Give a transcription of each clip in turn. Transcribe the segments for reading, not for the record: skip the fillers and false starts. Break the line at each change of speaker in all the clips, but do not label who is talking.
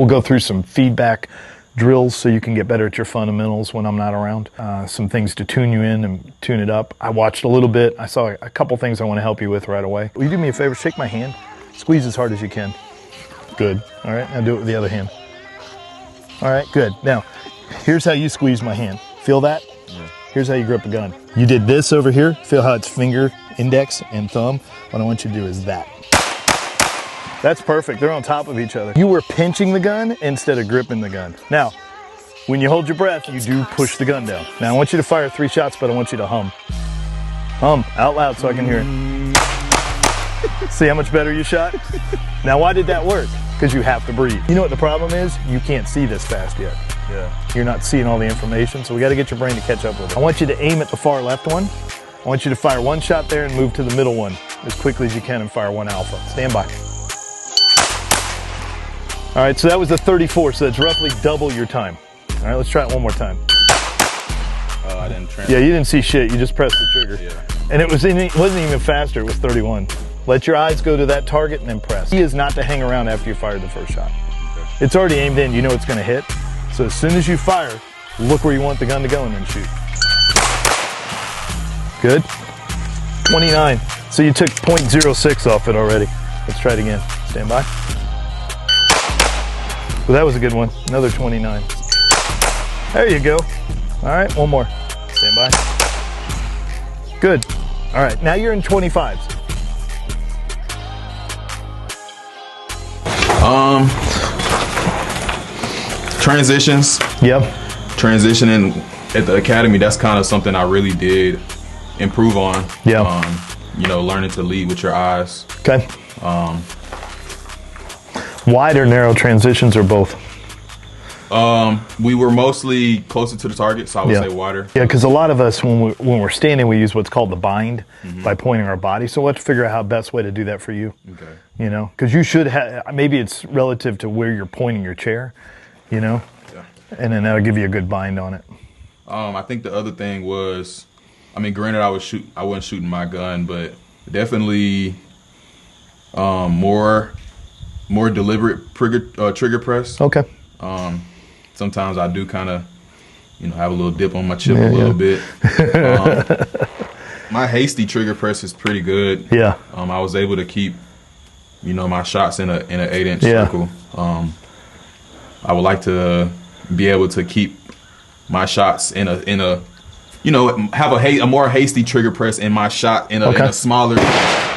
We'll go through some feedback drills so you can get better at your fundamentals when I'm not around. Some things to tune you in and tune it up. I watched a little bit. I saw a couple things I want to help you with right away. Will you do me a favor? Shake my hand. Squeeze as hard as you can. Good. All right, now do it with the other hand. All right, good. Now, here's how you squeeze my hand. Feel that? Yeah. Here's how you grip a gun. You did this over here. Feel how it's finger, index, and thumb. What I want you to do is that. That's perfect. They're on top of each other. You were pinching the gun instead of gripping the gun. Now, when you hold your breath, you do push the gun down. Now, I want you to fire 3 shots, but I want you to hum. Hum out loud so I can hear it. See how much better you shot? Now, why did that work? Because you have to breathe. You know what the problem is? You can't see this fast yet. Yeah. You're not seeing all the information, so we got to get your brain to catch up with it. I want you to aim at the far left one. I want you to fire 1 shot there and move to the middle one as quickly as you can and fire 1 alpha. Stand by. All right, so that was a 34, so that's roughly double your time. All right, let's try it one more time.
I didn't translate.
Yeah, you didn't see shit. You just pressed the trigger.
Yeah.
And it wasn't even faster. It was 31. Let your eyes go to that target and then press. Key is not to hang around after you fired the first shot. Okay. It's already aimed in. You know it's going to hit. So as soon as you fire, look where you want the gun to go and then shoot. Good. 29. So you took 0.06 off it already. Let's try it again. Stand by. Well, that was a good one. Another 29. There you go. All right, one more. Stand by. Good. All right, now you're in 25s.
Transitions.
Yep.
Transitioning at the academy, that's kind of something I really did improve on.
Yeah.
You know, learning to lead with your eyes.
Okay. Wide or narrow transitions or both?
We were mostly closer to the target, so I would say wider.
Yeah, because a lot of us, when we're standing, we use what's called the bind by pointing our body. So let's figure out how best way to do that for you. Okay. You know, because you should have, maybe it's relative to where you're pointing your chair, you know, and then that'll give you a good bind on it.
I think the other thing was, I mean, granted, I wasn't shooting my gun, but definitely more deliberate trigger press.
Okay.
Sometimes I do kind of, you know, have a little dip on my chip a little bit. My hasty trigger press is pretty good.
Yeah.
I was able to keep, you know, my shots in an 8-inch circle. I would like to be able to keep my shots in a, you know, have a more hasty trigger press in my shot in a smaller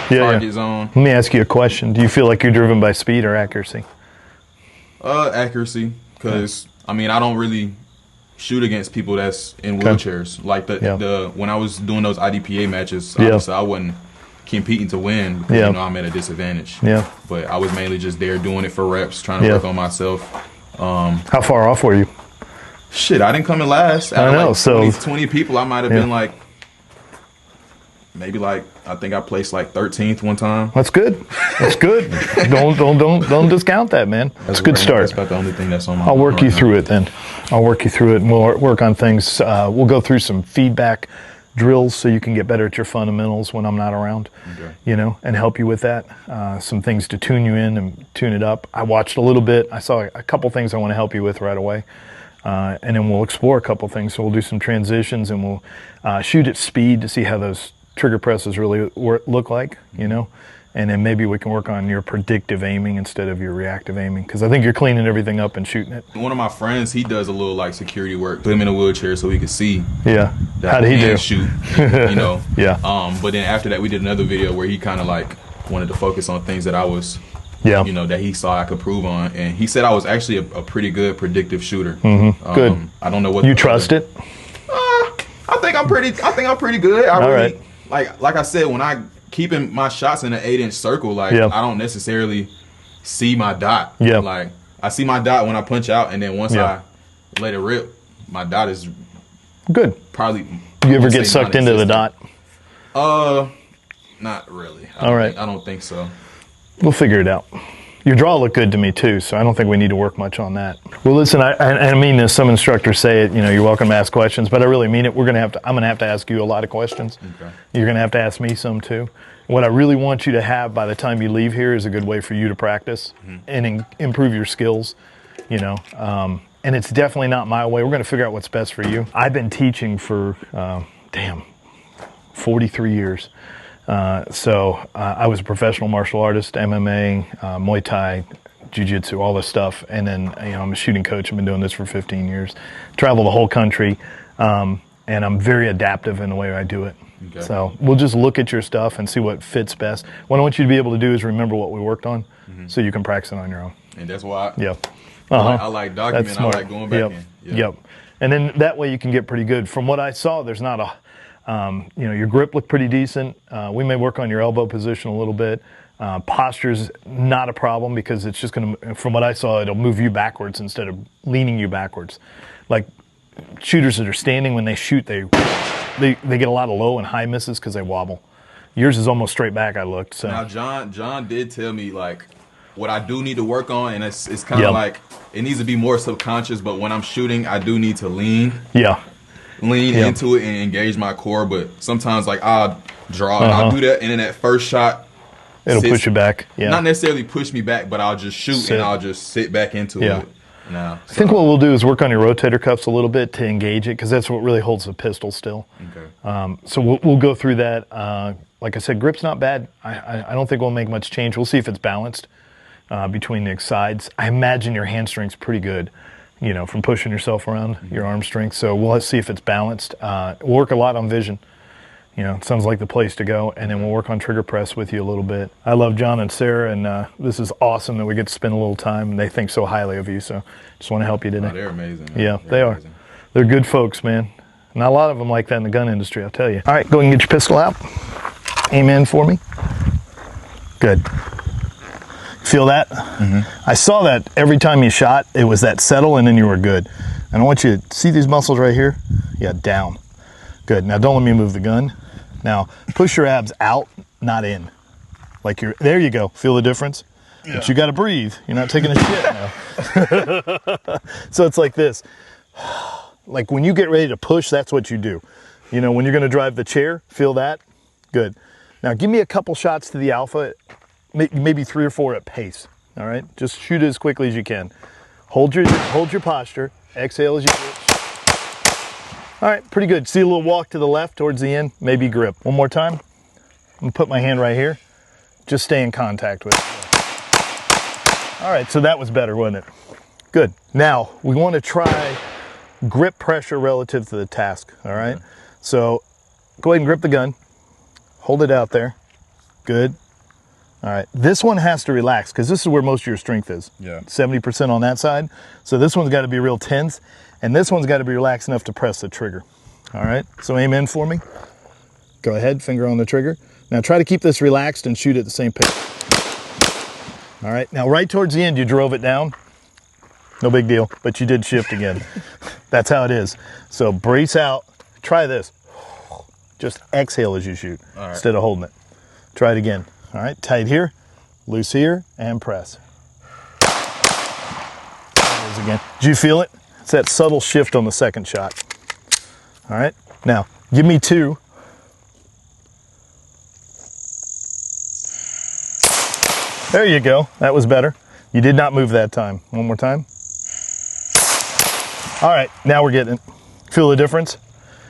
target zone.
Let me ask you a question. Do you feel like you're driven by speed or accuracy?
Accuracy, because I mean, I don't really shoot against people that's in wheelchairs. Like the when I was doing those IDPA matches, obviously I wasn't competing to win because you know I'm at a disadvantage. Yeah. But I was mainly just there doing it for reps, trying to work on myself.
How far off were you?
Shit, I didn't come in last. Out
I know.
Like
so
20 people, I might have been like, maybe like, I think I placed like 13th one time.
That's good. That's good. don't discount that, man. That's a good start.
That's about the only thing that's on my
I'll work you through it then. I'll work you through it and we'll work on things. We'll go through some feedback drills so you can get better at your fundamentals when I'm not around, you know, and help you with that. Some things to tune you in and tune it up. I watched a little bit. I saw a couple things I want to help you with right away. And then we'll explore a couple things. So we'll do some transitions and we'll shoot at speed to see how those trigger presses really look like, you know, and then maybe we can work on your predictive aiming instead of your reactive aiming, because I think you're cleaning everything up and shooting it.
One of my friends, he does a little like security work, put him in a wheelchair so he could see.
Yeah. How did he do?
Shoot, you know.
Yeah.
But then after that, we did another video where he kind of like wanted to focus on things that I was, you know, that he saw I could prove on, and he said I was actually a pretty good predictive shooter.
Good.
I don't know what
you trust it.
I think I'm pretty good. I really, like I said, when I keeping my shots in an 8-inch circle, like I don't necessarily see my dot. Yeah. Like I see my dot when I punch out, and then once I let it rip, my dot is
good.
Probably.
You ever get sucked into the dot?
Not really.
I
don't think so.
We'll figure it out. Your draw looked good to me too, so I don't think we need to work much on that. Well, listen, I mean this. Some instructors say it. You know, you're welcome to ask questions, but I really mean it. I'm gonna have to ask you a lot of questions. Okay. You're gonna have to ask me some too. What I really want you to have by the time you leave here is a good way for you to practice and improve your skills. you know. And it's definitely not my way. We're going to figure out what's best for you. I've been teaching for, 43 years. So I was a professional martial artist, MMA, Muay Thai, Jiu-Jitsu, all this stuff. And then, you know, I'm a shooting coach. I've been doing this for 15 years. Travel the whole country. And I'm very adaptive in the way I do it. Okay. So we'll just look at your stuff and see what fits best. What I want you to be able to do is remember what we worked on, so you can practice it on your own.
And that's why
I
like documenting. I like going back in.
Yep. And then that way you can get pretty good. From what I saw, there's not a, you know, your grip looked pretty decent. We may work on your elbow position a little bit. Posture's not a problem because it's just going to, from what I saw, it'll move you backwards instead of leaning you backwards. Like shooters that are standing, when they shoot, they get a lot of low and high misses because they wobble. Yours is almost straight back, I looked. So
now John did tell me, like, what I do need to work on, and it's kind of like it needs to be more subconscious, but when I'm shooting, I do need to lean into it and engage my core. But sometimes, like, I'll draw and I'll do that, and then that first shot,
it'll push you back.
Not necessarily push me back, but I'll just shoot and I'll just sit back into it. Now,
I think what we'll do is work on your rotator cuffs a little bit to engage it, because that's what really holds the pistol still. Okay. So we'll go through that. Like I said, grip's not bad. I don't think we'll make much change. We'll see if it's balanced between the sides. I imagine your hand strength's pretty good, you know, from pushing yourself around, your arm strength. So we'll see if it's balanced. We'll work a lot on vision. You know, it sounds like the place to go. And then we'll work on trigger press with you a little bit. I love John and Sarah, and this is awesome that we get to spend a little time. And they think so highly of you, so just want to help you today.
Oh, they're amazing.
Yeah, they are. They're good folks, man. Not a lot of them like that in the gun industry, I'll tell you. All right, go ahead and get your pistol out. Aim in for me. Good. Feel that? I saw that every time you shot, it was that settle, and then you were good. And I want you to see these muscles right here? Yeah, down. Good. Now don't let me move the gun. Now push your abs out, not in. Like you're, there you go. Feel the difference? Yeah. But you got to breathe. You're not taking a shit now. So it's like this. Like when you get ready to push, that's what you do. You know, when you're going to drive the chair, feel that? Good. Now give me a couple shots to the alpha, maybe 3 or 4 at pace. All right? Just shoot it as quickly as you can. Hold your posture. Exhale as you do it. All right, pretty good. See a little walk to the left towards the end, maybe grip. One more time. I'm gonna put my hand right here. Just stay in contact with it. All right, so that was better, wasn't it? Good. Now, we wanna try grip pressure relative to the task, all right? Okay. So, go ahead and grip the gun. Hold it out there. Good. All right, this one has to relax because this is where most of your strength is. Yeah. 70% on that side. So this one's gotta be real tense. And this one's got to be relaxed enough to press the trigger. All right, so aim in for me. Go ahead, finger on the trigger. Now try to keep this relaxed and shoot at the same pace. All right, now right towards the end, you drove it down. No big deal, but you did shift again. That's how it is. So brace out, try this. Just exhale as you shoot instead of holding it. Try it again. All right, tight here, loose here, and press. There it is again. Did you feel it? It's that subtle shift on the second shot. All right, now give me 2. There you go, that was better. You did not move that time. One more time. All right, now we're getting it. Feel the difference?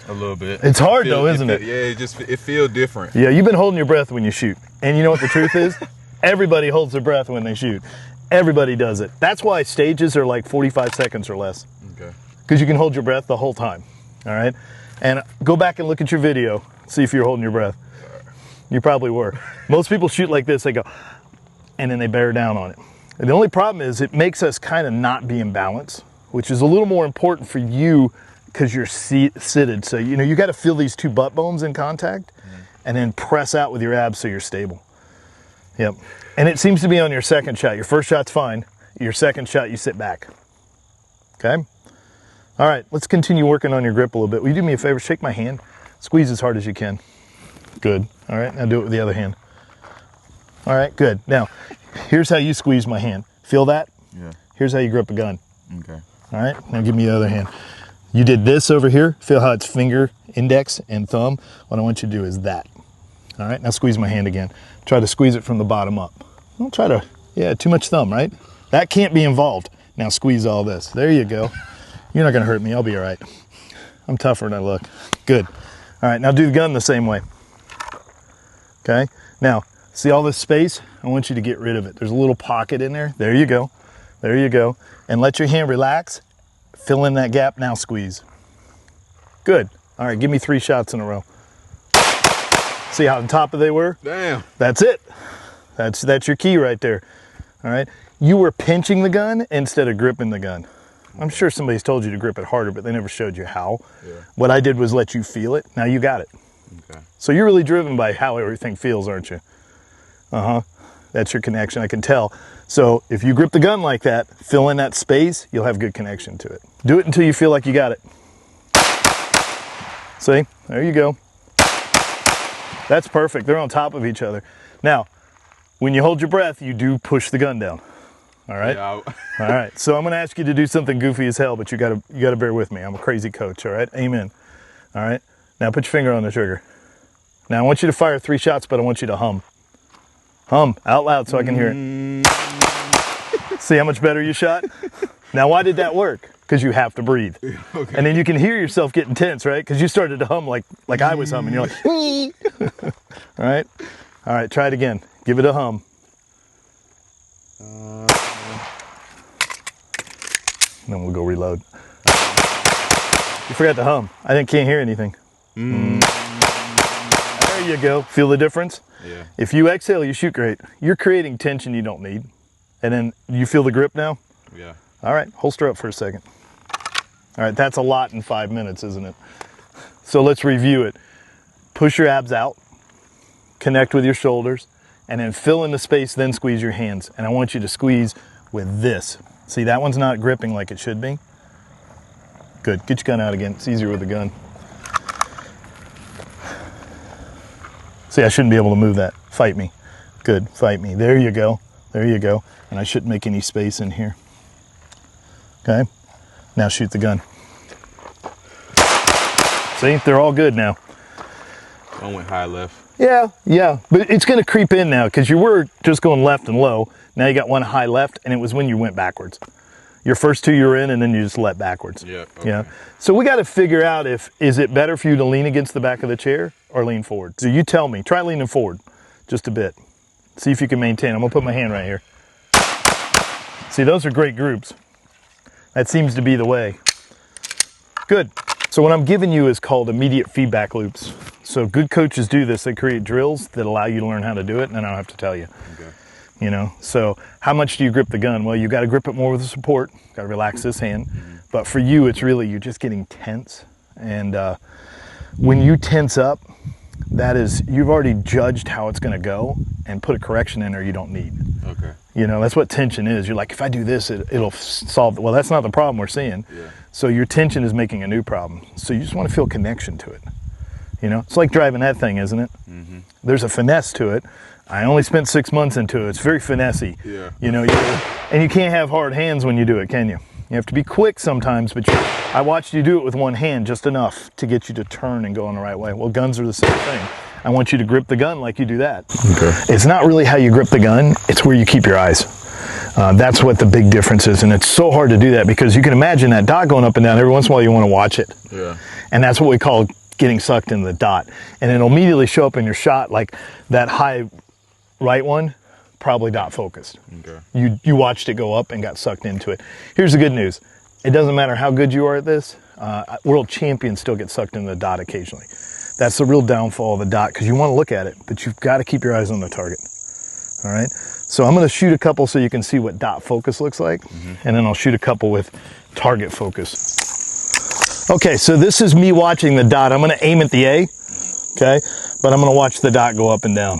A little bit.
It's hard though, isn't it?
Yeah, it feels different.
Yeah, you've been holding your breath when you shoot. And you know what the truth is? Everybody holds their breath when they shoot. Everybody does it. That's why stages are like 45 seconds or less. Okay. Because you can hold your breath the whole time. All right? And go back and look at your video. See if you're holding your breath. You probably were. Most people shoot like this. They go, and then they bear down on it. And the only problem is it makes us kind of not be in balance, which is a little more important for you because you're seated. So, you know, you got to feel these 2 butt bones in contact and then press out with your abs so you're stable. Yep. And it seems to be on your second shot. Your first shot's fine. Your second shot, you sit back. Okay? All right, let's continue working on your grip a little bit. Will you do me a favor? Shake my hand. Squeeze as hard as you can. Good. All right, now do it with the other hand. All right, good. Now, here's how you squeeze my hand. Feel that? Yeah. Here's how you grip a gun. Okay. All right, now give me the other hand. You did this over here. Feel how it's finger, index, and thumb. What I want you to do is that. All right, now squeeze my hand again. Try to squeeze it from the bottom up. Don't try to, too much thumb, right? That can't be involved. Now squeeze all this. There you go. You're not going to hurt me. I'll be all right. I'm tougher than I look. Good. All right, now do the gun the same way. Okay? Now, see all this space? I want you to get rid of it. There's a little pocket in there. There you go. There you go. And let your hand relax. Fill in that gap. Now squeeze. Good. All right, give me 3 shots in a row. See how on top they were?
Damn.
That's it. That's your key right there. All right? You were pinching the gun instead of gripping the gun. I'm sure somebody's told you to grip it harder, but they never showed you how. Yeah. What I did was let you feel it. Now you got it. Okay. So you're really driven by how everything feels, aren't you? Uh-huh. That's your connection, I can tell. So if you grip the gun like that, fill in that space, you'll have good connection to it. Do it until you feel like you got it. See? There you go. That's perfect. They're on top of each other. Now, when you hold your breath, you do push the gun down. All right?
Yeah,
all right. So I'm going to ask you to do something goofy as hell, but you got to bear with me. I'm a crazy coach, all right? Amen. All right? Now put your finger on the trigger. Now I want you to fire 3 shots, but I want you to hum. Hum out loud so I can hear it. See how much better you shot? Now why did that work? Because you have to breathe. Okay. And then you can hear yourself getting tense, right? Because you started to hum like I was humming. You're like, all right? All right, try it again. Give it a hum. Then we'll go reload. You forgot to hum. I can't hear anything. There you go. Feel the difference? Yeah. If you exhale, you shoot great. You're creating tension you don't need. And then you feel the grip now?
Yeah.
All right, holster up for a second. All right, that's a lot in 5 minutes, isn't it? So let's review it. Push your abs out, connect with your shoulders, and then fill in the space, then squeeze your hands. And I want you to squeeze with this. See, that one's not gripping like it should be. Good, get your gun out again. It's easier with the gun. See, I shouldn't be able to move that. Fight me. Good, fight me. There you go. There you go. And I shouldn't make any space in here. Okay, now shoot the gun. See, they're all good now.
One went high left.
Yeah, but it's gonna creep in now because you were just going left and low. Now you got one high left, and it was when you went backwards. Your first 2 you were in, and then you just let backwards.
Yeah. Okay.
Yeah. So we got to figure out is it better for you to lean against the back of the chair or lean forward. So you tell me. Try leaning forward, just a bit. See if you can maintain. I'm gonna put my hand right here. See, those are great groups. That seems to be the way. Good. So what I'm giving you is called immediate feedback loops. So good coaches do this. They create drills that allow you to learn how to do it, and then I don't have to tell you. Okay. You know, so how much do you grip the gun? Well, you got to grip it more with the support. Got to relax this hand. But for you, it's really you're just getting tense. And when you tense up, that is, you've already judged how it's going to go and put a correction in there you don't need. Okay. You know, that's what tension is. You're like, if I do this, it'll solve it. Well, that's not the problem we're seeing. Yeah. So your tension is making a new problem. So you just want to feel connection to it. You know, it's like driving that thing, isn't it? Mm-hmm. There's a finesse to it. I only spent 6 months into it. It's very finessey. Yeah. You know, and you can't have hard hands when you do it, can you? You have to be quick sometimes, but I watched you do it with one hand just enough to get you to turn and go in the right way. Well, guns are the same thing. I want you to grip the gun like you do that. Okay. It's not really how you grip the gun, it's where you keep your eyes. That's what the big difference is, and it's so hard to do that because you can imagine that dot going up and down. Every once in a while you want to watch it. Yeah. And that's what we call getting sucked into the dot. And it'll immediately show up in your shot like that high right one, probably dot focused. Okay. You watched it go up and got sucked into it. Here's the good news. It doesn't matter how good you are at this. World champions still get sucked into the dot occasionally. That's the real downfall of the dot because you want to look at it, but you've got to keep your eyes on the target. All right. So I'm going to shoot a couple so you can see what dot focus looks like, and then I'll shoot a couple with target focus. Okay, so this is me watching the dot. I'm going to aim at the A, okay, but I'm going to watch the dot go up and down.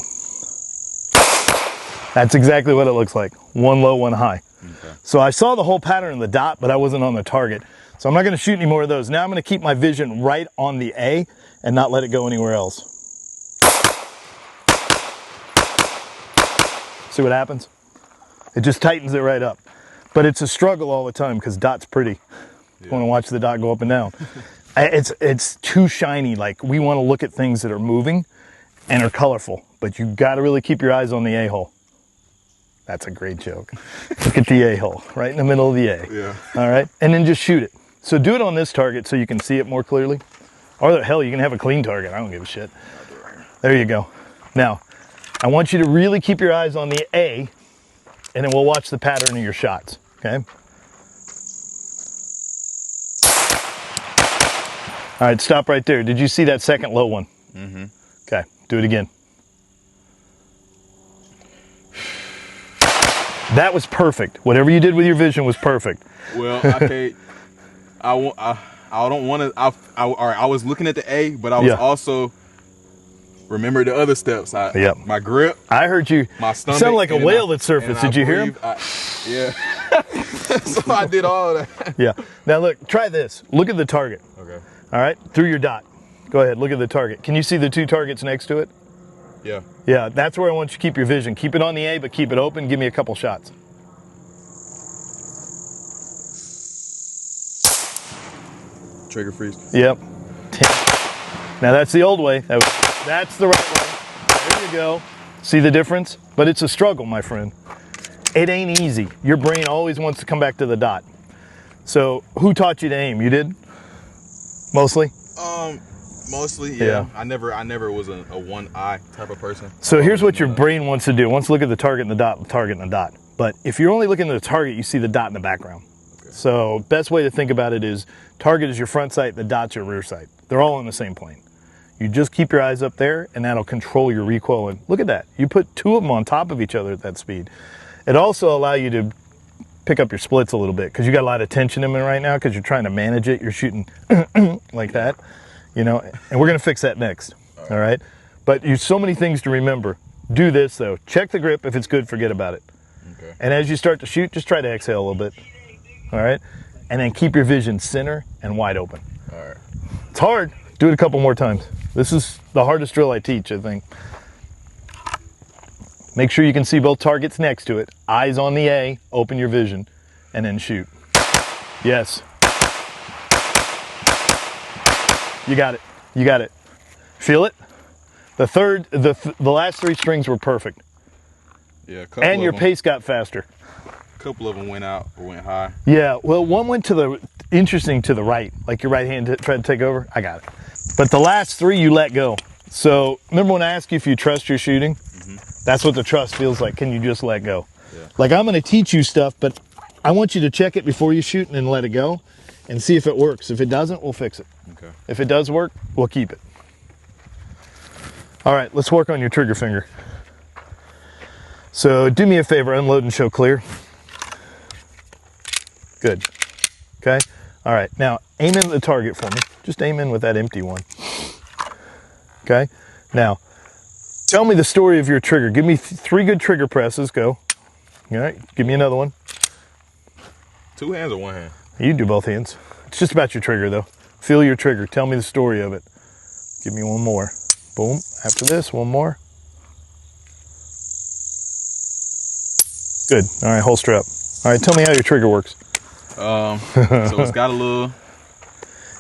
That's exactly what it looks like. One low, one high. Okay. So I saw the whole pattern of the dot, but I wasn't on the target. So I'm not going to shoot any more of those. Now I'm going to keep my vision right on the A and not let it go anywhere else. See what happens? It just tightens it right up. But it's a struggle all the time because dot's pretty. You want to watch the dot go up and down. It's too shiny. Like we want to look at things that are moving and are colorful, but you got to really keep your eyes on the A-hole. That's a great joke. Look at the A hole, right in the middle of the A.
Yeah.
All right, and then just shoot it. So do it on this target so you can see it more clearly. Or hell, you can have a clean target. I don't give a shit. There you go. Now, I want you to really keep your eyes on the A, and then we'll watch the pattern of your shots, okay? All right, stop right there. Did you see that second low one?
Mm-hmm.
Okay, do it again. That was perfect. Whatever you did with your vision was perfect.
Well, I don't want to. I was looking at the A, but I was also remember the other steps. My grip.
I heard you.
My stomach.
You sound like a whale that surfaced. Did you hear him?
Yeah. So I did all that.
Yeah. Now look, try this. Look at the target.
Okay.
All right, through your dot. Go ahead, look at the target. Can you see the two targets next to it?
Yeah.
Yeah, that's where I want you to keep your vision. Keep it on the A, but keep it open. Give me a couple shots.
Trigger freeze.
Yep. Now that's the old way. That's the right way. There you go. See the difference? But it's a struggle, my friend. It ain't easy. Your brain always wants to come back to the dot. So who taught you to aim? You did? Mostly?
Mostly, yeah. I never was a one eye type of person.
So here's what your brain wants to do. It wants to look at the target and the dot, the target and the dot. But if you're only looking at the target, you see the dot in the background. Okay. So best way to think about it is target is your front sight, the dot's your rear sight. They're all on the same plane. You just keep your eyes up there and that'll control your recoil. And look at that. You put two of them on top of each other at that speed. It also allows you to pick up your splits a little bit because you got a lot of tension in it right now because you're trying to manage it. You're shooting like that, you know, and we're going to fix that next. All right. But you so many things to remember. Do this though. Check the grip. If it's good, forget about it. Okay. And as you start to shoot, just try to exhale a little bit. All right. And then keep your vision center and wide open.
All right.
It's hard. Do it a couple more times. This is the hardest drill I teach, I think. Make sure you can see both targets next to it. Eyes on the A, open your vision, and then shoot. Yes. You got it. You got it. Feel it? The last three strings were perfect.
Yeah.
And your pace got faster.
A couple of them went out or went high.
Yeah. Well, one went to the right, like your right hand tried to take over. I got it. But the last three you let go. So remember when I asked you if you trust your shooting? Mm-hmm. That's what the trust feels like. Can you just let go? Yeah. Like I'm going to teach you stuff, but I want you to check it before you shoot and then let it go and see if it works. If it doesn't, we'll fix it. Okay. If it does work, we'll keep it. All right, let's work on your trigger finger. So do me a favor, unload and show clear. Good. Okay. All right. Now aim in at the target for me. Just aim in with that empty one. Okay. Now tell me the story of your trigger. Give me three good trigger presses. Go. All right. Give me another one.
Two hands or one hand?
You can do both hands. It's just about your trigger though. Feel your trigger. Tell me the story of it. Give me one more. Boom. After this, one more. Good. All right. Holster up. All right. Tell me how your trigger works.
So it's got a little.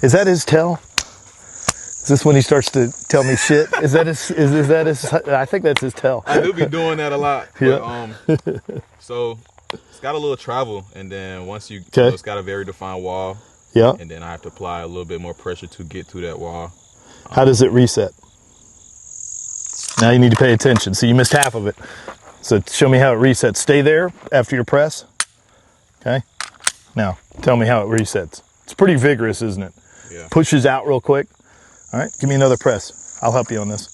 Is that his tell? Is this when he starts to tell me shit? Is that his? Is that his? I think that's his tell.
I do be doing that a lot.
Yeah.
So it's got a little travel, and then once you, you know, it's got a very defined wall.
Yeah.
And then I have to apply a little bit more pressure to get to that wall.
How does it reset? Now you need to pay attention. So you missed half of it. So show me how it resets. Stay there after your press. Okay. Now tell me how it resets. It's pretty vigorous, isn't it?
Yeah.
Pushes out real quick. All right. Give me another press. I'll help you on this.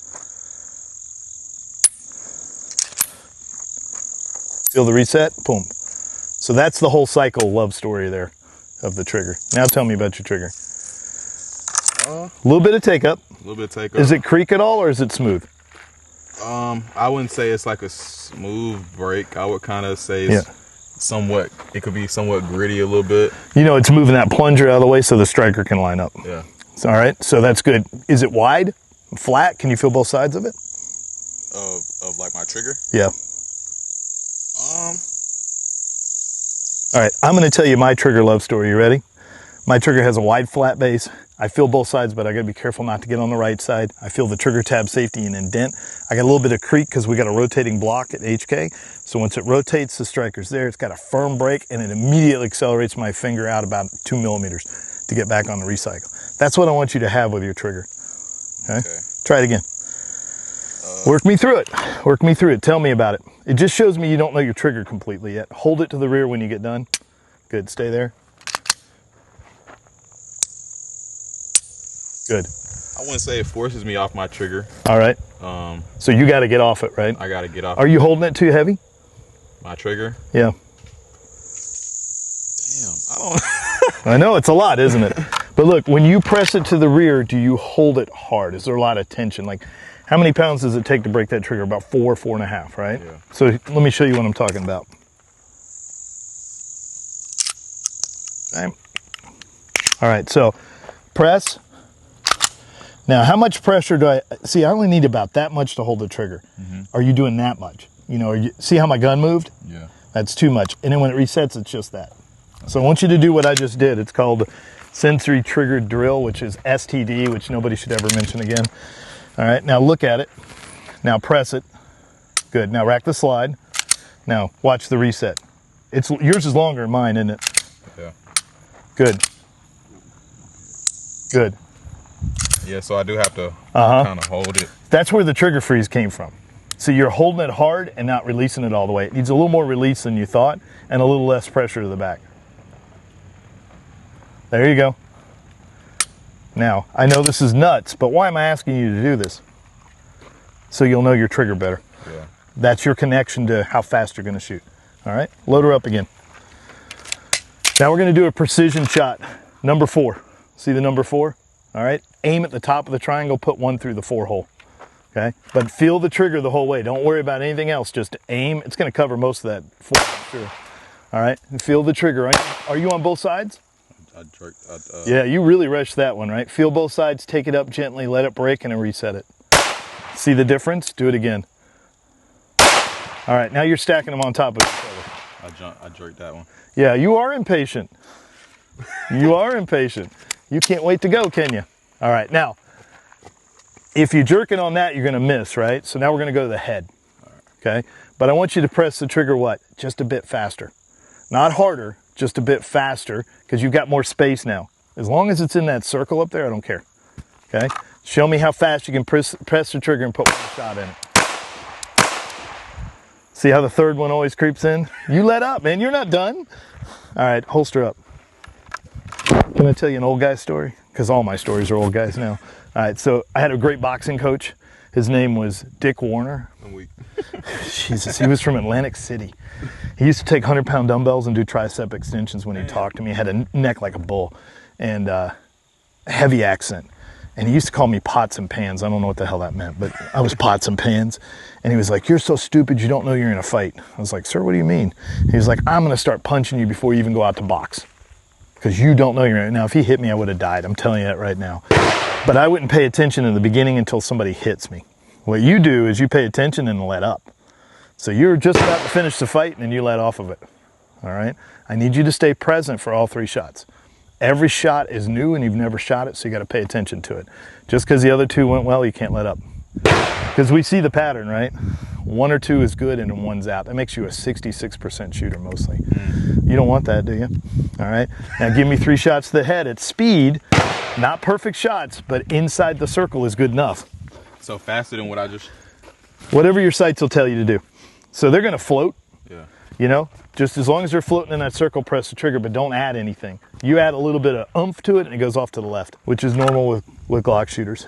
Feel the reset? Boom. So that's the whole cycle love story there of the trigger. Now tell me about your trigger. A little bit of take up.
A little bit of take up.
Is it creak at all or is it smooth?
I wouldn't say it's like a smooth break. I would kind of say it's somewhat, it could be somewhat gritty a little bit. You know, it's moving that plunger out of the way so the striker can line up. Yeah. All right. So that's good. Is it wide? Flat? Can you feel both sides of it? Of like my trigger? Yeah. All right, I'm going to tell you my trigger love story. You ready?
My trigger has a wide flat base. I feel both sides, but I gotta be careful not to get on the right side. I feel the trigger tab safety and indent. I got a little bit of creak because we got a rotating block at HK. So once it rotates, the striker's there. It's got a firm brake and it immediately accelerates my finger out about 2 millimeters to get back on the recycle. That's what I want you to have with your trigger. Okay? Try it again. Work me through it. Work me through it. Tell me about it. It just shows me you don't know your trigger completely yet. Hold it to the rear when you get done. Good. Stay there. Good.
I wouldn't say it forces me off my trigger.
All right. So you got to get off it, right?
I got to get off.
Are you holding it too heavy?
My trigger?
Yeah.
Damn, I don't.
I know, it's a lot, isn't it? But look, when you press it to the rear, do you hold it hard? Is there a lot of tension? Like, how many pounds does it take to break that trigger? About 4, 4.5, right?
Yeah.
So let me show you what I'm talking about. Okay. All right, so press. Now, how much pressure do I, see, I only need about that much to hold the trigger. Are you doing that much? You know, see how my gun moved?
Yeah.
That's too much. And then when it resets, it's just that. So I want you to do what I just did. It's called sensory triggered drill, which is STD, which nobody should ever mention again. All right, now look at it. Now press it. Good, now rack the slide. Now watch the reset. Yours is longer than mine, isn't it?
Yeah.
Good. Good.
Yeah, so I do have to kind of hold it.
That's where the trigger freeze came from. So you're holding it hard and not releasing it all the way. It needs a little more release than you thought and a little less pressure to the back. There you go. Now, I know this is nuts, but why am I asking you to do this? So you'll know your trigger better.
Yeah.
That's your connection to how fast you're gonna shoot. All right, load her up again. Now we're gonna do a precision shot. Number 4, see the number 4? All right, aim at the top of the triangle, put 1 through the 4 hole. Okay, but feel the trigger the whole way. Don't worry about anything else, just aim. It's gonna cover most of that 4, I'm sure. All right, and feel the trigger. Are you on both sides? Yeah, you really rushed that one, right? Feel both sides, take it up gently, let it break, and then reset it. See the difference? Do it again. All right, now you're stacking them on top of each other.
I jerked that one.
Yeah, you are impatient. You are impatient. You can't wait to go, can you? All right, now, if you jerk it on that, you're gonna miss, right? So now we're gonna go to the head, okay? But I want you to press the trigger, what? Just a bit faster. Not harder, just a bit faster, because you've got more space now. As long as it's in that circle up there, I don't care, okay? Show me how fast you can press the trigger and put one shot in it. See how the third one always creeps in? You let up, man, you're not done. All right, holster up. Can I tell you an old guy story? Because all my stories are old guys now. All right, so I had a great boxing coach. His name was Dick Warner.
I'm weak.
Jesus, he was from Atlantic City. He used to take 100-pound dumbbells and do tricep extensions when he talked to me. He had a neck like a bull and a heavy accent. And he used to call me pots and pans. I don't know what the hell that meant, but I was pots and pans. And he was like, "You're so stupid, you don't know you're in a fight." I was like, "Sir, what do you mean?" He was like, "I'm gonna start punching you before you even go out to box. Because you don't know you're in it." Now, if he hit me, I would have died. I'm telling you that right now. But I wouldn't pay attention in the beginning until somebody hits me. What you do is you pay attention and let up. So you're just about to finish the fight and then you let off of it. All right? I need you to stay present for all 3 shots. Every shot is new and you've never shot it, so you got to pay attention to it. Just because the other 2 went well, you can't let up. Because we see the pattern, right? 1 or 2 is good and then 1's out. That makes you a 66% shooter mostly. You don't want that, do you? All right. Now give me 3 shots to the head at speed. Not perfect shots, but inside the circle is good enough.
So faster than what I just...
Whatever your sights will tell you to do. So they're going to float.
Yeah.
You know, just as long as they're floating in that circle, press the trigger, but don't add anything. You add a little bit of oomph to it and it goes off to the left, which is normal with Glock shooters.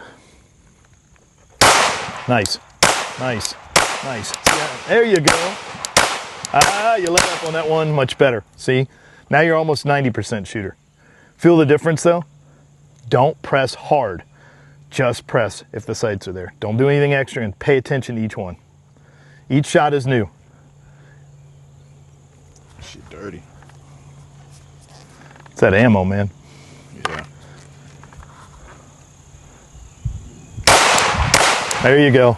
Nice, nice, nice. Yeah, there you go. Ah, you let up on that one, much better. See, now you're almost 90% shooter. Feel the difference though? Don't press hard. Just press if the sights are there. Don't do anything extra and pay attention to each one. Each shot is new.
Shit dirty.
It's that ammo, man.
Yeah.
There you go.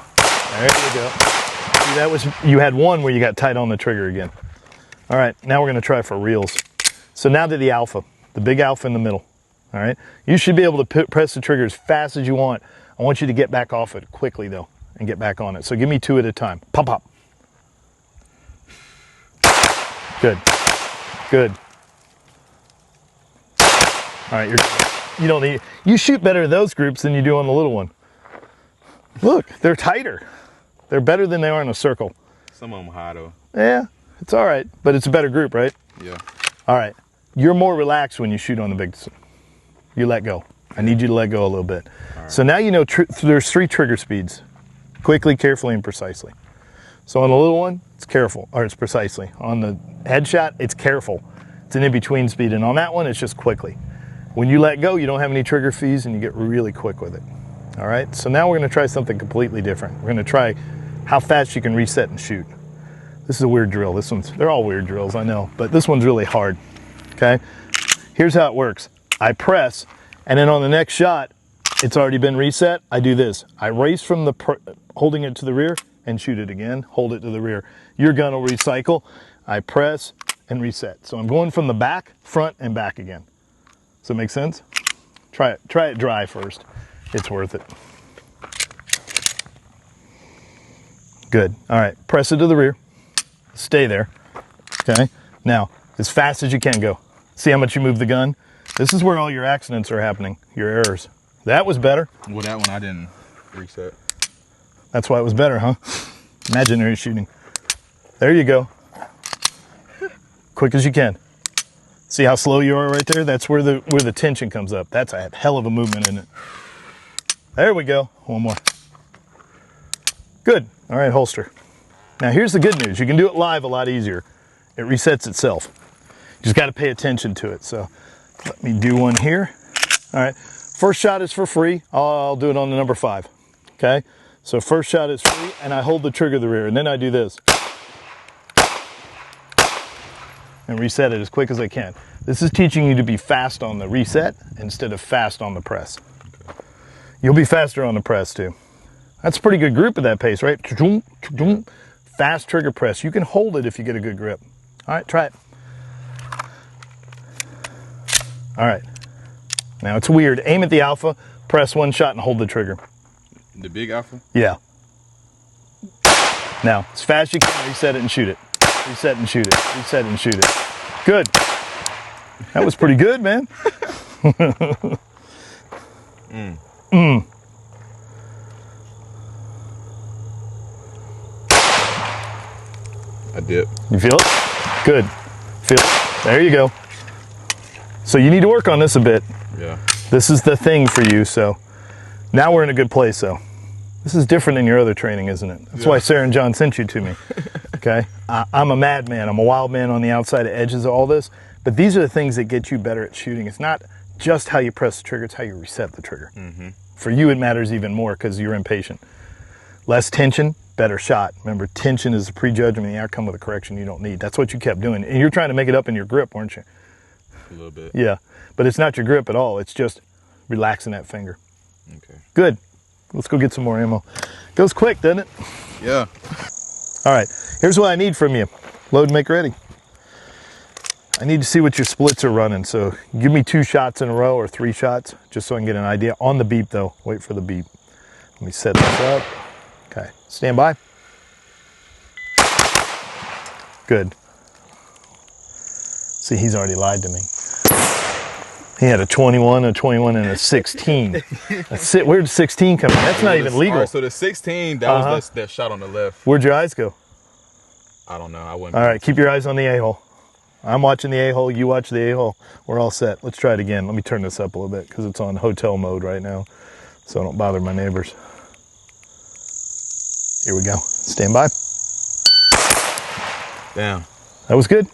There you go. See, that was, you had one where you got tight on the trigger again. All right, now we're gonna try for reels. So now to the alpha, the big alpha in the middle. all right? You should be able to press the trigger as fast as you want. I want you to get back off it quickly, though, and get back on it. So give me 2 at a time. Pop, pop. Good. Good. All right, you don't need, you shoot better in those groups than you do on the little one. Look, they're tighter. They're better than they are in a circle.
Some of them high, though.
Yeah, it's all right, but it's a better group, right?
Yeah.
All right. You're more relaxed when you shoot on the big. You let go. I need you to let go a little bit. Right. So now you know there's 3 trigger speeds: quickly, carefully, and precisely. So on the little one, it's careful, or it's precisely. On the headshot, it's careful. It's an in-between speed, and on that one, it's just quickly. When you let go, you don't have any trigger fees, and you get really quick with it. All right. So now we're going to try something completely different. We're going to try how fast you can reset and shoot. This is a weird drill. They're all weird drills, I know, but this one's really hard. Okay. Here's how it works. I press, and then on the next shot, it's already been reset. I do this. I race from the holding it to the rear and shoot it again. Hold it to the rear. Your gun will recycle. I press and reset. So I'm going from the back, front, and back again. Does that make sense? Try it. Try it dry first. It's worth it. Good. All right. Press it to the rear. Stay there. Okay. Now, as fast as you can go. See how much you move the gun? This is where all your accidents are happening, your errors. That was better.
Well, that one I didn't reset.
That's why it was better, huh? Imaginary shooting. There you go. Quick as you can. See how slow you are right there? That's where the tension comes up. That's a hell of a movement in it. There we go. One more. Good. All right, holster. Now here's the good news. You can do it live a lot easier. It resets itself. You just got to pay attention to it. So let me do one here. All right. First shot is for free. I'll do it on the number 5. Okay. So first shot is free, and I hold the trigger to the rear, and then I do this. And reset it as quick as I can. This is teaching you to be fast on the reset instead of fast on the press. You'll be faster on the press too. That's a pretty good grip at that pace, right? Fast trigger press. You can hold it if you get a good grip. All right, try it. All right. Now it's weird. Aim at the alpha, press 1 shot, and hold the trigger.
The big alpha?
Yeah. Now, as fast as you can, reset it and shoot it. Reset and shoot it. Reset and shoot it. Good. That was pretty good, man.
I dip.
You feel it? Good. Feel it. There you go. So you need to work on this a bit.
Yeah.
This is the thing for you, so now we're in a good place, though. This is different than your other training, isn't it? That's why Sarah and John sent you to me. Okay? I'm a madman. I'm a wild man on the outside edges of all this, but these are the things that get you better at shooting. It's not just how you press the trigger, it's how you reset the trigger. For you, it matters even more because you're impatient. Less tension, better shot. Remember, tension is a prejudgment of the outcome with a correction you don't need. That's what you kept doing. And you're trying to make it up in your grip, weren't you?
A little bit.
Yeah, but it's not your grip at all. It's just relaxing that finger.
Okay.
Good. Let's go get some more ammo. Goes quick, doesn't it?
Yeah.
All right, here's what I need from you. Load and make ready. I need to see what your splits are running. So give me 2 shots in a row or 3 shots, just so I can get an idea. On the beep though, wait for the beep. Let me set this up. Okay, stand by. Good. See, he's already lied to me. He had a 21, and a 16. That's it. Where'd 16 come in? That's not even legal.
All right, so the 16, that was that shot on the left.
Where'd your eyes go?
I don't know. I wouldn't.
All right, keep your eyes on the A-hole. I'm watching the A-hole. You watch the A-hole. We're all set. Let's try it again. Let me turn this up a little bit because it's on hotel mode right now, so I don't bother my neighbors. Here we go. Stand by.
Damn.
That was good.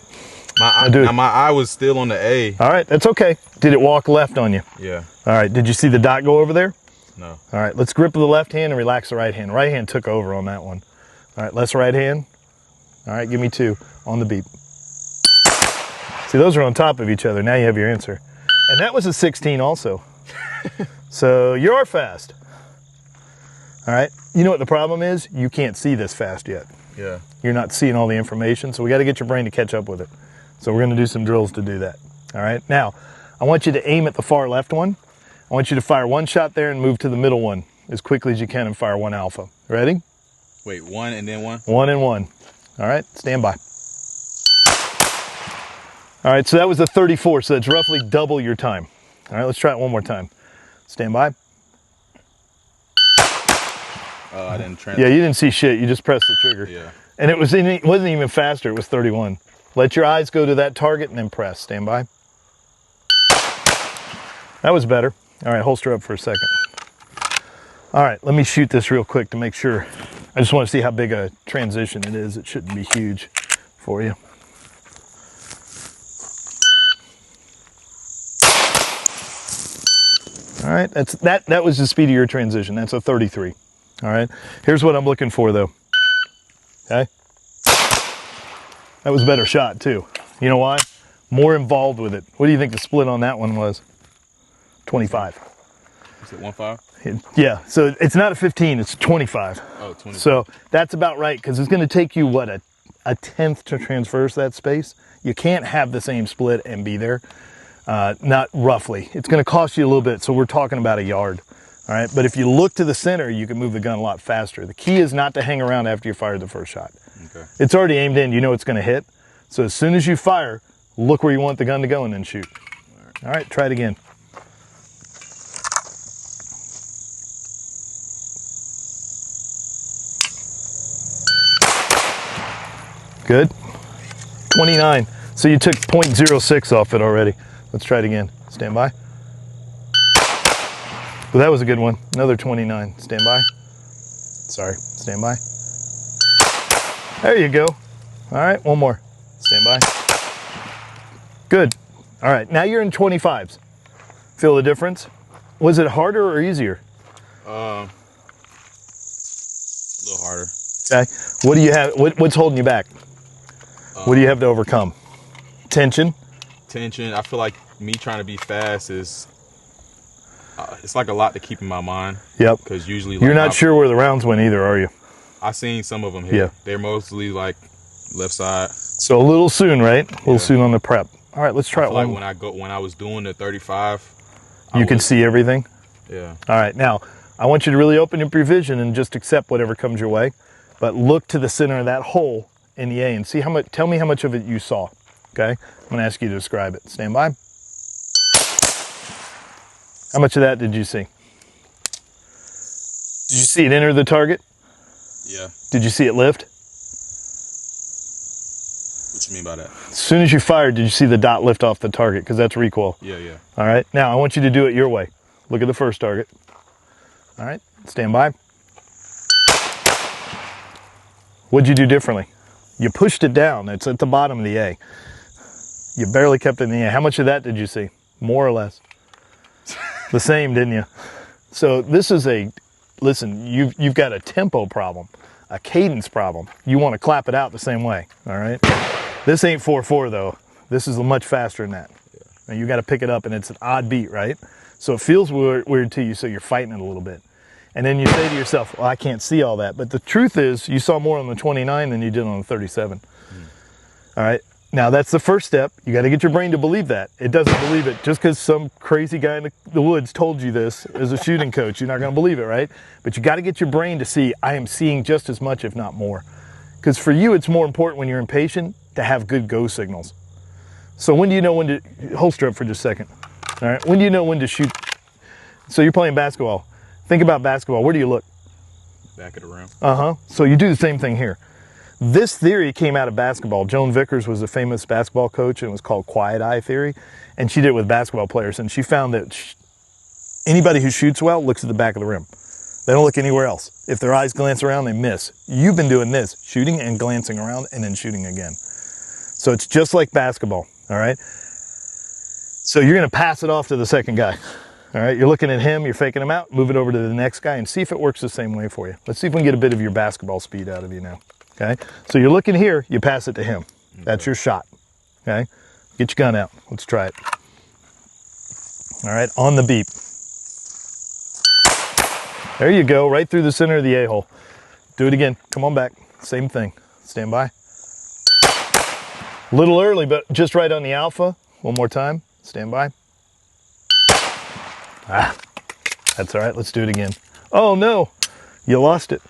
My eye was still on the A.
All right, that's okay. Did it walk left on you?
Yeah.
All right, did you see the dot go over there?
No.
All right, let's grip the left hand and relax the right hand. Right hand took over on that one. All right, let's right hand. All right, give me 2 on the beep. See, those are on top of each other. Now you have your answer. And that was a 16 also. So you're fast. All right, you know what the problem is? You can't see this fast yet.
Yeah.
You're not seeing all the information, so we got to get your brain to catch up with it. So we're going to do some drills to do that. All right, now I want you to aim at the far left one. I want you to fire one shot there and move to the middle one as quickly as you can and fire one alpha. Ready?
Wait, one and then one?
One and one. All right, stand by. All right, so that was a 34, so that's roughly double your time. All right, let's try it one more time. Stand by.
I didn't
Yeah, you didn't see shit. You just pressed the trigger.
Yeah.
And it wasn't even faster. It was 31. Let your eyes go to that target and then press. Stand by. That was better. All right, holster up for a second. All right, let me shoot this real quick to make sure. I just want to see how big a transition it is. It shouldn't be huge for you. All right, that was the speed of your transition. That's a 33. All right, here's what I'm looking for though. Okay, that was a better shot too. You know why? More involved with it. What do you think the split on that one was? 25.
Is it 1.5?
Yeah, so it's not a 15, it's 25.
Oh, 25.
So that's about right, because it's going to take you, what, a tenth to transverse that space? You can't have the same split and be there. Not roughly. It's going to cost you a little bit, so we're talking about a yard. All right, but if you look to the center, you can move the gun a lot faster. The key is not to hang around after you fired the first shot.
Okay. It's
already aimed in, you know it's going to hit. So as soon as you fire, look where you want the gun to go and then shoot. All right, try it again. Good. 29. So you took 0.06 off it already. Let's try it again. Stand by. Well, that was a good one. Another 29. Stand by. Sorry. Stand by. There you go. All right, one more. Stand by. Good. All right, now you're in 25s. Feel the difference? Was it harder or easier?
A little harder.
Okay. What do you have? What's holding you back? What do you have to overcome? Tension?
Tension. I feel like me trying to be fast is, it's like a lot to keep in my mind.
Yep.
Because usually,
you're not sure where the rounds went either, are you?
I've seen some of them here.
Yeah.
They're mostly like left side.
So a little soon, right? A little soon on the prep. All right, let's try it one.
Like when I was doing the 35,
you could see everything?
Yeah.
All right, now I want you to really open up your vision and just accept whatever comes your way, but look to the center of that hole in the A and see how much. Tell me how much of it you saw. Okay, I'm going to ask you to describe it. Stand by. How much of that did you see? Did you see it enter the target?
Yeah.
Did you see it lift?
What you mean by that?
As soon as you fired, did you see the dot lift off the target? Because that's recoil.
Yeah, yeah.
All right, now I want you to do it your way. Look at the first target. All right, stand by. What'd you do differently? You pushed it down. It's at the bottom of the A. You barely kept it in the A. How much of that did you see? More or less? The same, didn't you? So this is listen, you've got a tempo problem, a cadence problem. You want to clap it out the same way, all right? This ain't 4/4 though. This is much faster than that. Yeah. Now you got to pick it up and it's an odd beat, right? So it feels weird to you, so you're fighting it a little bit. And then you say to yourself, well, I can't see all that. But the truth is, you saw more on the 29 than you did on the 37. All right, now that's the first step. You got to get your brain to believe that. It doesn't believe it just because some crazy guy in the woods told you this as a shooting coach. You're not going to believe it, right? But you got to get your brain to see, I am seeing just as much, if not more. Because for you, it's more important when you're impatient to have good go signals. So when do you know when to, holster up for just a second. All right, when do you know when to shoot? So you're playing basketball. Think about basketball. Where do you look?
Back of the rim.
Uh-huh. So you do the same thing here. This theory came out of basketball. Joan Vickers was a famous basketball coach, and it was called quiet eye theory. And she did it with basketball players. And she found that anybody who shoots well looks at the back of the rim. They don't look anywhere else. If their eyes glance around, they miss. You've been doing this, shooting and glancing around and then shooting again. So it's just like basketball, all right? So you're going to pass it off to the second guy. All right, you're looking at him, you're faking him out, move it over to the next guy and see if it works the same way for you. Let's see if we can get a bit of your basketball speed out of you now, okay? So you're looking here, you pass it to him. Okay. That's your shot, okay? Get your gun out, let's try it. All right, on the beep. There you go, right through the center of the A-hole. Do it again, come on back, same thing. Stand by. A little early, but just right on the alpha. One more time, stand by. Ah, that's all right. Let's do it again. Oh no, you lost it.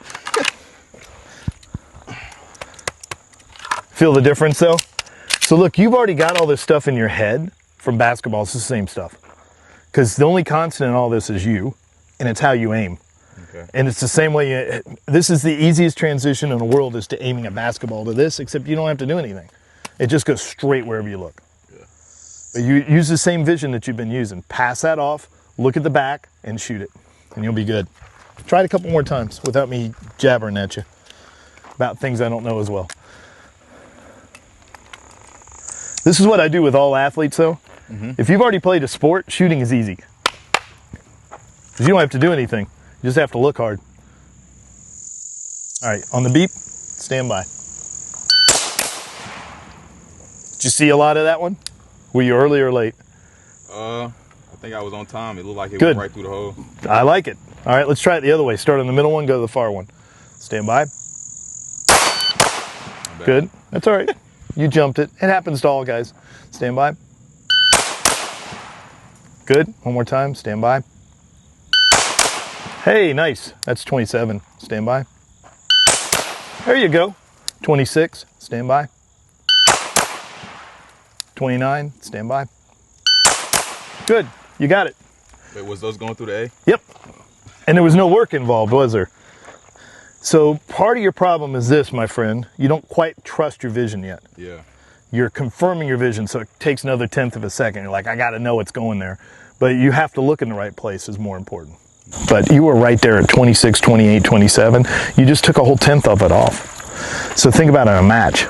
Feel the difference though? So look, you've already got all this stuff in your head from basketball. It's the same stuff. Because the only constant in all this is you, and it's how you aim.
Okay.
And it's the same way, this is the easiest transition in the world is to aiming a basketball to this, except you don't have to do anything. It just goes straight wherever you look.
Yeah.
But you use the same vision that you've been using. Pass that off, look at the back, and shoot it. And you'll be good. Try it a couple more times without me jabbering at you about things I don't know as well. This is what I do with all athletes though. If you've already played a sport, shooting is easy. Because you don't have to do anything. You just have to look hard. All right, on the beep, stand by. Did you see a lot of that one? Were you early or late?
I think I was on time. It looked like it
Good.
went right through the hole.
I like it. All right, let's try it the other way. Start on the middle one, go to the far one. Stand by. Good. That's all right. You jumped it. It happens to all guys. Stand by. Good. One more time. Stand by. Hey, nice. That's 27. Stand by. There you go. 26. Stand by. 29. Stand by. Good. You got it.
Wait, was those going through the A?
Yep. And there was no work involved, was there? So part of your problem is this, my friend. You don't quite trust your vision yet.
Yeah.
You're confirming your vision, so it takes another 1/10 of a second. You're like, I got to know it's going there. But you have to look in the right place is more important. But you were right there at 26, 28, 27. You just took a whole 1/10 of it off. So think about it in a match.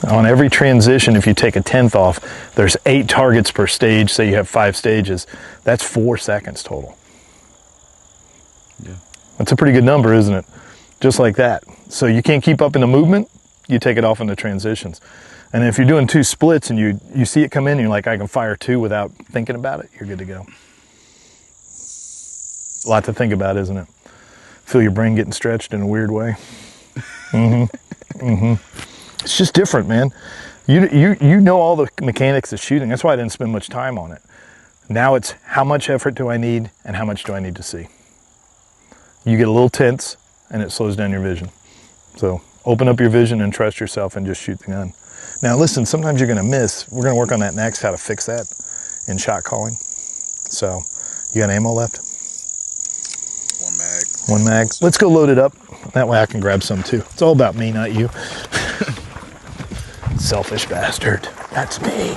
On every transition, if you take a 1/10 off, there's 8 targets per stage. Say you have 5 stages. That's 4 seconds total.
Yeah.
That's a pretty good number, isn't it? Just like that. So you can't keep up in the movement, you take it off in the transitions. And if you're doing 2 splits and you see it come in and you're like, I can fire 2 without thinking about it, you're good to go. A lot to think about, isn't it? Feel your brain getting stretched in a weird way. It's just different, man. You know all the mechanics of shooting. That's why I didn't spend much time on it. Now it's how much effort do I need and how much do I need to see. You get a little tense and it slows down your vision. So open up your vision and trust yourself and just shoot the gun. Now listen, sometimes you're going to miss. We're going to work on that next, how to fix that in shot calling. So you got ammo left?
1 mag.
1 mag. Let's go load it up. That way I can grab some too. It's all about me, not you. Selfish bastard. That's me.